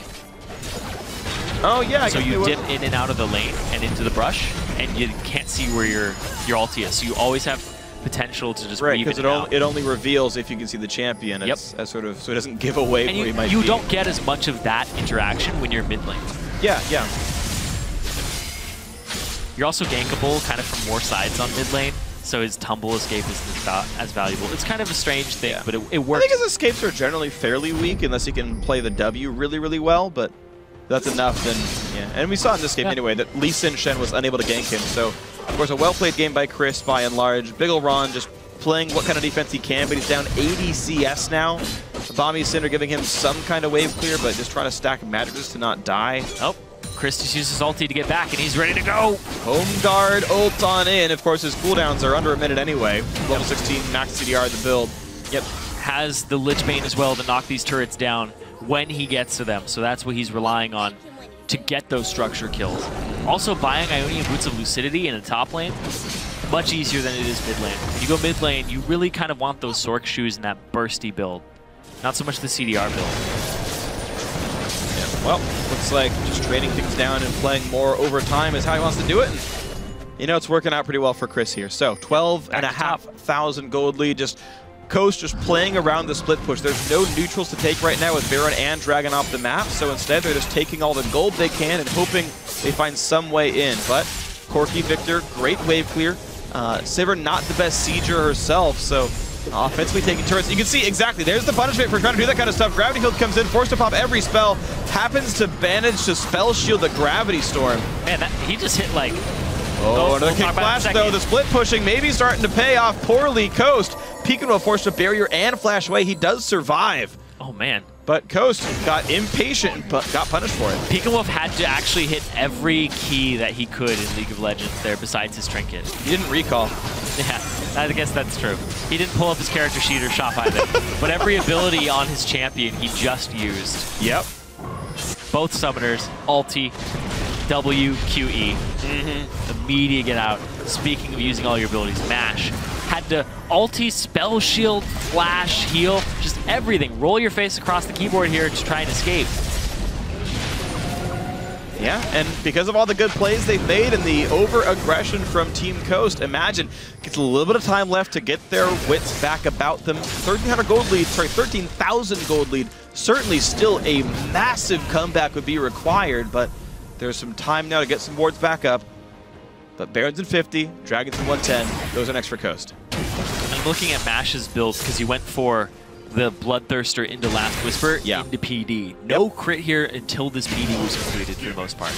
Speaker 2: Oh yeah,
Speaker 1: so you dip in and out of the lane and into the brush, and you can't see where your ulti is. So you always have potential to just weave it out.
Speaker 2: It only reveals if you can see the champion. As sort of, so it doesn't give away
Speaker 1: and
Speaker 2: where he might
Speaker 1: be. You
Speaker 2: be.
Speaker 1: don't get as much of that interaction when you're mid lane.
Speaker 2: Yeah, yeah.
Speaker 1: You're also gankable kind of from more sides on mid lane, so his tumble escape isn't as valuable. It's kind of a strange thing, but it works.
Speaker 2: I think his escapes are generally fairly weak unless he can play the W really, really well, but that's enough then, yeah. And we saw in this game anyway that Lee Sin Shen was unable to gank him, so of course a well-played game by Chris by and large. Big Ol' Ron just playing what kind of defense he can, but he's down 80 CS now. Bombi Cinder giving him some kind of wave clear, but just trying to stack magicks to not die.
Speaker 1: Oh, Chris just used his ulti to get back, and he's ready to go.
Speaker 2: Home guard ult on in. Of course, his cooldowns are under a minute anyway. Level 16 max CDR the build.
Speaker 1: Yep, has the Lich Bane as well to knock these turrets down when he gets to them, so that's what he's relying on to get those structure kills. Also, buying Ionian Boots of Lucidity in a top lane, much easier than it is mid lane. When you go mid lane, you really kind of want those Sork shoes and that bursty build, not so much the CDR build.
Speaker 2: Yeah, well, looks like just trading things down and playing more over time is how he wants to do it. And, you know, it's working out pretty well for Chris here. So 12,500 gold lead, just Coast just playing around the split push. There's no neutrals to take right now with Baron and Dragon off the map, so instead they're just taking all the gold they can and hoping they find some way in. But Corki Victor, great wave clear. Sivir not the best sieger herself, so offensively taking turrets. You can see exactly, there's the punishment for trying to do that kind of stuff. Gravity Shield comes in, forced to pop every spell, happens to manage to spell shield the Gravity Storm.
Speaker 1: Man, he just hit like...
Speaker 2: Oh, another kick flash though. The split pushing maybe starting to pay off poorly. Coast, Peekaboo forced a barrier and flash away. He does survive.
Speaker 1: Oh man.
Speaker 2: But Coast got impatient and got punished for it.
Speaker 1: Peekaboo had to actually hit every key that he could in League of Legends there besides his trinket.
Speaker 2: He didn't recall.
Speaker 1: Yeah, I guess that's true. He didn't pull up his character sheet or shop either. But every ability on his champion he just used.
Speaker 2: Yep.
Speaker 1: Both summoners, ulti, W, Q, E. Immediate get out. Speaking of using all your abilities, Mash. Had to ulti, spell shield, flash, heal, just everything. Roll your face across the keyboard here to try and escape.
Speaker 2: Yeah, and because of all the good plays they've made and the over-aggression from Team Coast, imagine, gets a little bit of time left to get their wits back about them. 1,300 gold lead, sorry, 13,000 gold lead. Certainly still a massive comeback would be required, but there's some time now to get some wards back up. But Baron's in 50, Dragon's in 110. Those are next for Coast.
Speaker 1: I'm looking at Mash's build because he went for the Bloodthirster into Last Whisper into PD. No crit here until this PD was completed for the most part.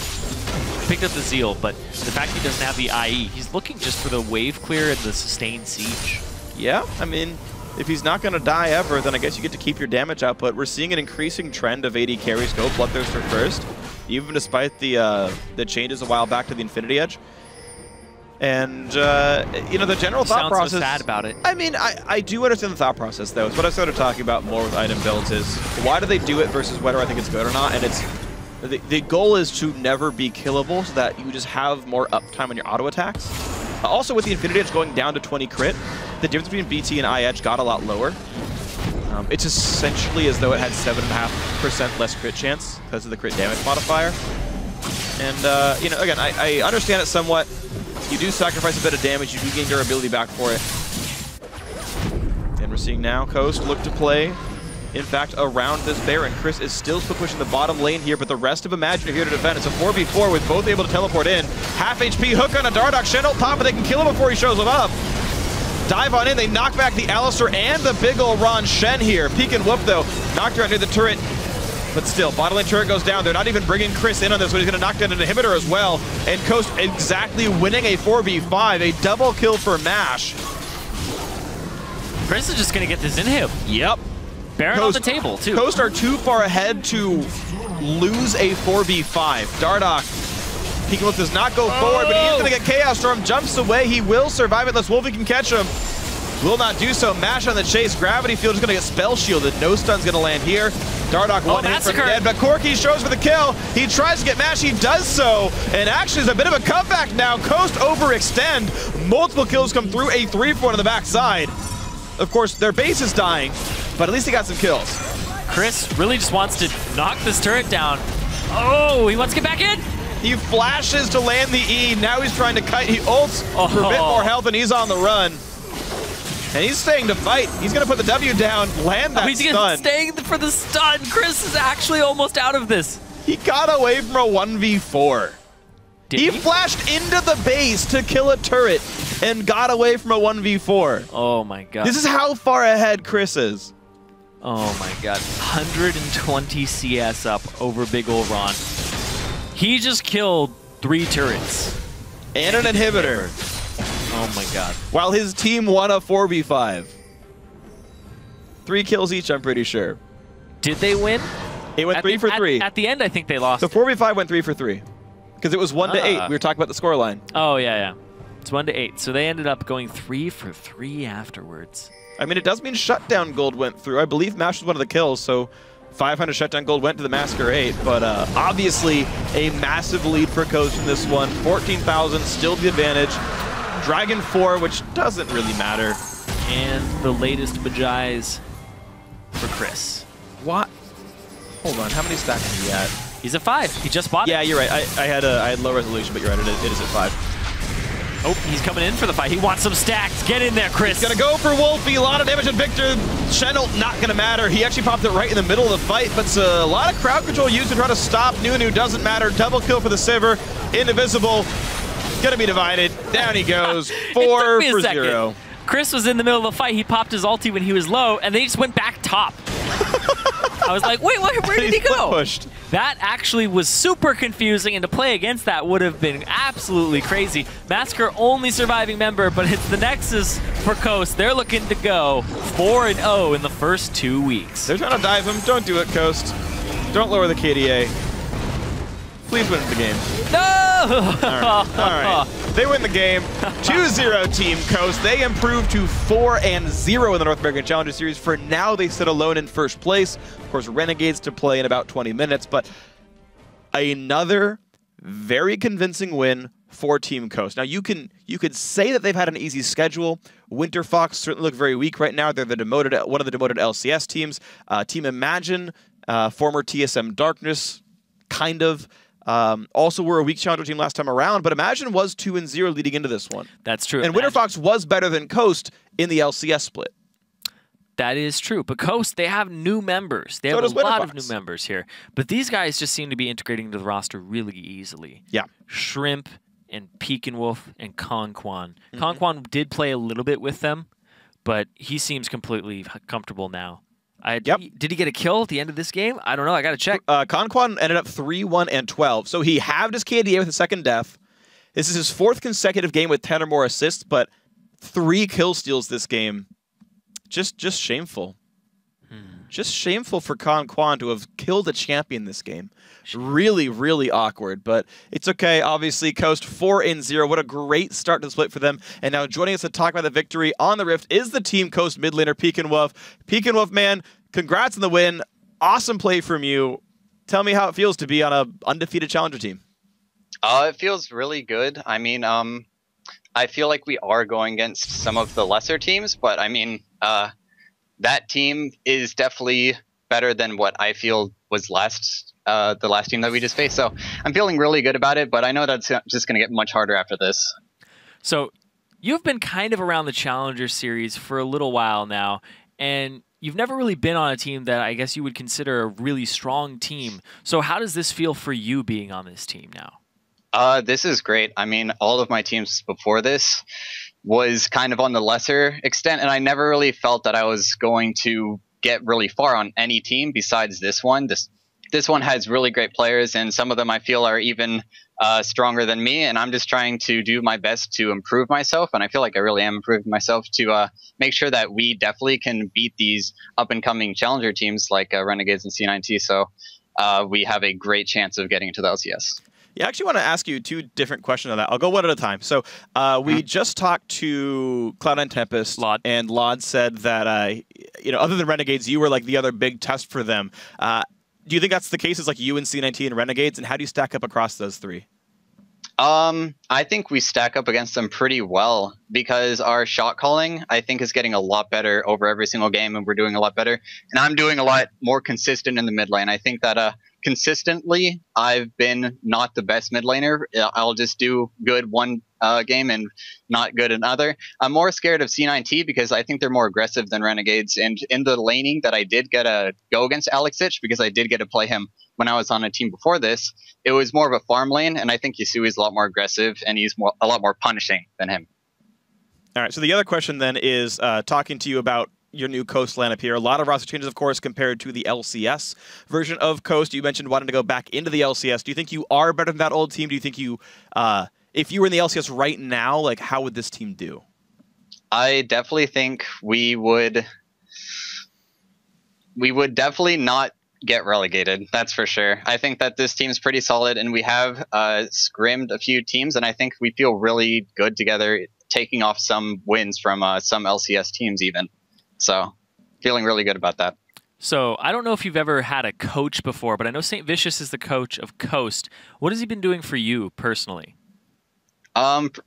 Speaker 1: Picked up the Zeal, but the fact he doesn't have the IE, he's looking just for the wave clear and the sustained siege.
Speaker 2: Yeah, I mean, if he's not going to die ever, then I guess you get to keep your damage output. We're seeing an increasing trend of AD carries go Bloodthirster first, even despite the changes a while back to the Infinity Edge. And, you know, the general thought process...
Speaker 1: Sounds so sad about it.
Speaker 2: I mean, I do understand the thought process, though. It's what I started talking about more with item builds is, why do they do it versus whether I think it's good or not? And it's... The goal is to never be killable so that you just have more uptime on your auto attacks. Also, with the Infinity Edge going down to 20 crit, the difference between BT and I Edge got a lot lower. It's essentially as though it had 7.5% less crit chance because of the crit damage modifier. And, you know, again, I understand it somewhat. You do sacrifice a bit of damage, you do gain durability back for it. And we're seeing now Coast look to play, in fact, around this Baron. Chris is still pushing the bottom lane here, but the rest of Imagine are here to defend. It's a 4v4 with both able to teleport in. Half HP hook on a Dardoch. Shen don't pop, but they can kill him before he shows him up. Dive on in, they knock back the Alistar and the big ol' Ron Shen here. Peek and whoop though, knocked around near the turret. But still, bottom lane turret goes down. They're not even bringing Chris in on this one. He's going to knock down an inhibitor as well. And Coast exactly winning a 4v5, a double kill for MASH.
Speaker 1: Chris is just going to get this in him.
Speaker 2: Yep.
Speaker 1: Baron on the table, too.
Speaker 2: Coast are too far ahead to lose a 4v5. Dardoch, Peek does not go forward, but he is going to get Chaos Storm. Jumps away. He will survive it unless Wolfie can catch him. Will not do so. MASH on the chase. Gravity Field is going to get spell shielded. No stun's going to land here. Dardoch one hit from dead, but Corki shows for the kill. He tries to get MASH. He does so. And actually, it's a bit of a comeback now. Coast overextend. Multiple kills come through. A 3-4 on the backside. Of course, their base is dying, but at least he got some kills.
Speaker 1: Chris really just wants to knock this turret down. Oh, he wants to get back in.
Speaker 2: He flashes to land the E. Now he's trying to kite. He ults for a bit more health, and he's on the run. And he's staying to fight. He's going to put the W down, land that stun.
Speaker 1: He's staying for the stun. Chris is actually almost out of this.
Speaker 2: He got away from a 1v4. He flashed into the base to kill a turret and got away from a 1v4.
Speaker 1: Oh my god.
Speaker 2: This is how far ahead Chris is.
Speaker 1: Oh my god. 120 CS up over Big Ol' Ron. He just killed 3 turrets.
Speaker 2: And an inhibitor.
Speaker 1: Oh my god.
Speaker 2: While his team won a 4v5. 3 kills each, I'm pretty sure.
Speaker 1: Did they win?
Speaker 2: It went 3 for 3.
Speaker 1: At the end, I think they lost.
Speaker 2: The 4v5 went 3 for 3. Because it was 1-8. We were talking about the scoreline.
Speaker 1: Oh, yeah. It's 1-8. So they ended up going 3 for 3 afterwards.
Speaker 2: I mean, it does mean shutdown gold went through. I believe MASH was one of the kills, so 500 shutdown gold went to the Massacre 8. But obviously, a massive lead for Coast in this one. 14,000, still the advantage. Dragon 4, which doesn't really matter.
Speaker 1: And the latest Majais for Chris.
Speaker 2: What? Hold on, how many stacks is he at?
Speaker 1: He's at 5. He just bought it.
Speaker 2: Yeah, you're right. I had low resolution, but you're right. It is at 5.
Speaker 1: Oh, he's coming in for the fight. He wants some stacks. Get in there, Chris.
Speaker 2: He's gonna go for Wolfie. A lot of damage on Victor. Shenel not gonna matter. He actually popped it right in the middle of the fight, but a lot of crowd control used to try to stop Nunu. Doesn't matter. Double kill for the Sivir. Indivisible. Gonna be divided. Down he goes. 4 for 0.
Speaker 1: Chris was in the middle of the fight. He popped his ulti when he was low, and they just went back top. I was like, wait, where did he go?
Speaker 2: Pushed.
Speaker 1: That actually was super confusing, and to play against that would have been absolutely crazy. Massacre only surviving member, but it's the Nexus for Coast. They're looking to go 4-0 in the first 2 weeks.
Speaker 2: They're trying to dive him. Don't do it, Coast. Don't lower the KDA. Please win the game.
Speaker 1: No!
Speaker 2: All right. They win the game. 2-0 Team Coast. They improved to 4-0 in the North American Challenger Series. For now, they sit alone in first place. Of course, Renegades to play in about 20 minutes, but another very convincing win for Team Coast. Now, you could say that they've had an easy schedule. Winter Fox certainly look very weak right now. They're one of the demoted LCS teams. Team Imagine, former TSM Darkness, kind of. Also, we're a weak challenger team last time around, but Imagine was 2-0 leading into this one.
Speaker 1: That's true.
Speaker 2: And Winter Fox was better than Coast in the LCS split.
Speaker 1: That is true. But Coast, they have new members. They have a lot of new members here. But these guys just seem to be integrating into the roster really easily.
Speaker 2: Yeah.
Speaker 1: Shrimp and Peek and Wolf and Conquan. Conquan did play a little bit with them, but he seems completely comfortable now. Did he get a kill at the end of this game? I don't know. I got to check.
Speaker 2: Conquan ended up 3-1-12. So he halved his KDA with a second death. This is his 4th consecutive game with 10 or more assists, but 3 kill steals this game. Just shameful. Just shameful for Quan to have killed a champion this game. Really, really awkward, but it's okay. Obviously, Coast 4-0. What a great start to the split for them. And now joining us to talk about the victory on the Rift is the Team Coast mid laner, Peekanwolf. Peekanwolf, man, congrats on the win. Awesome play from you. Tell me how it feels to be on a undefeated challenger team.
Speaker 4: It feels really good. I mean, I feel like we are going against some of the lesser teams, but I mean, that team is definitely better than what I feel was the last team that we just faced. So I'm feeling really good about it, but I know that's just going to get much harder after this.
Speaker 1: So you've been kind of around the Challenger Series for a little while now, and you've never really been on a team that I guess you would consider a really strong team. So how does this feel for you being on this team now?
Speaker 4: This is great. I mean, all of my teams before this was kind of on the lesser extent, and I never really felt that I was going to get really far on any team besides this one. This one has really great players, and some of them I feel are even stronger than me, and I'm just trying to do my best to improve myself, and I feel like I really am improving myself to make sure that we definitely can beat these up-and-coming challenger teams like Renegades and C9T, so we have a great chance of getting into the LCS.
Speaker 2: Yeah, I actually want to ask you two different questions on that. I'll go one at a time. So we just talked to Cloud9 Tempest, and Lod said that, you know, other than Renegades, you were like the other big test for them. Do you think that's the case? Is like you and C9T and Renegades, and how do you stack up across those three?
Speaker 4: I think we stack up against them pretty well because our shot calling, I think, is getting a lot better over every single game, and we're doing a lot better. And I'm doing a lot more consistent in the mid lane. I think that consistently, I've been not the best mid laner. I'll just do good one game and not good another. I'm more scared of C9T because I think they're more aggressive than Renegades. And in the laning that I did get to go against Alexich, because I did get to play him when I was on a team before this, it was more of a farm lane, and I think Yasui's a lot more aggressive, and he's a lot more punishing than him.
Speaker 2: All right, so the other question then is talking to you about your new Coast lineup here. A lot of roster changes, of course, compared to the LCS version of Coast. You mentioned wanting to go back into the LCS. Do you think you are better than that old team? Do you think you, if you were in the LCS right now, like how would this team do?
Speaker 4: I definitely think we would definitely not get relegated. That's for sure. I think that this team's pretty solid, and we have scrimmed a few teams, and I think we feel really good together, taking off some wins from some LCS teams even. So, feeling really good about that.
Speaker 1: So, I don't know if you've ever had a coach before, but I know St. Vicious is the coach of Coast. What has he been doing for you personally?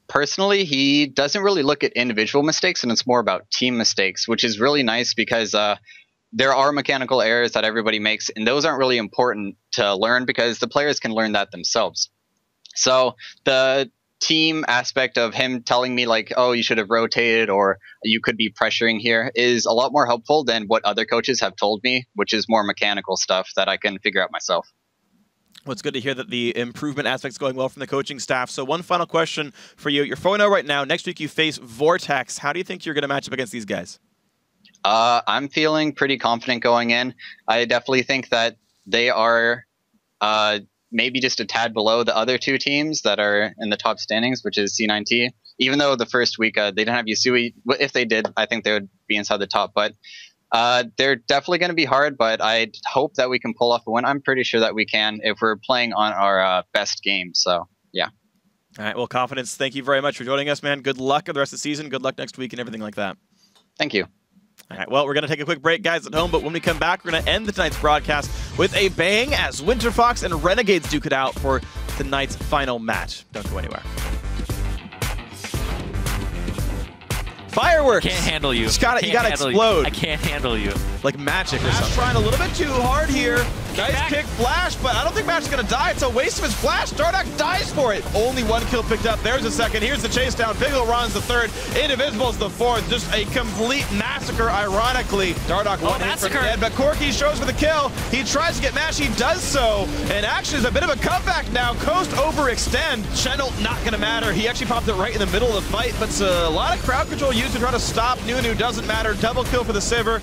Speaker 4: Personally, he doesn't really look at individual mistakes, and it's more about team mistakes, which is really nice because there are mechanical errors that everybody makes, and those aren't really important to learn because the players can learn that themselves. So, the team aspect of him telling me like, oh, you should have rotated or you could be pressuring here is a lot more helpful than what other coaches have told me, which is more mechanical stuff that I can figure out myself.
Speaker 2: Well, it's good to hear that the improvement aspect's going well from the coaching staff. So one final question for you. You're 4-0 right now. Next week you face Vortex. How do you think you're going to match up against these guys?
Speaker 4: I'm feeling pretty confident going in. I definitely think that they are maybe just a tad below the other two teams that are in the top standings, which is C9T. Even though the first week they didn't have Yasui. If they did, I think they would be inside the top. But they're definitely going to be hard, but I hope that we can pull off a win. I'm pretty sure that we can if we're playing on our best game. So, yeah.
Speaker 2: All right, well, confidence, thank you very much for joining us, man. Good luck with the rest of the season. Good luck next week and everything like that.
Speaker 4: Thank you.
Speaker 2: All right, well, we're going to take a quick break, guys, at home, but when we come back, we're going to end tonight's broadcast with a bang as Winter Fox and Renegades duke it out for tonight's final match. Don't go anywhere. Fireworks!
Speaker 1: Can't handle you.
Speaker 2: You gotta explode.
Speaker 1: I can't handle you.
Speaker 2: Like magic or something. Trying a little bit too hard here. Nice kick flash, but I don't think Match is going to die. It's a waste of his flash. Dardoch dies for it. Only one kill picked up. There's the second. Here's the chase down. Piglin runs the third. Indivisible is the fourth. Just a complete massacre, ironically. Dardoch one hit from the end, but Corky shows for the kill. He tries to get Match. He does so. And actually, it's a bit of a comeback now. Coast overextend. Channel not going to matter. He actually popped it right in the middle of the fight, but a lot of crowd control used to try to stop Nunu. Doesn't matter. Double kill for the Sivir.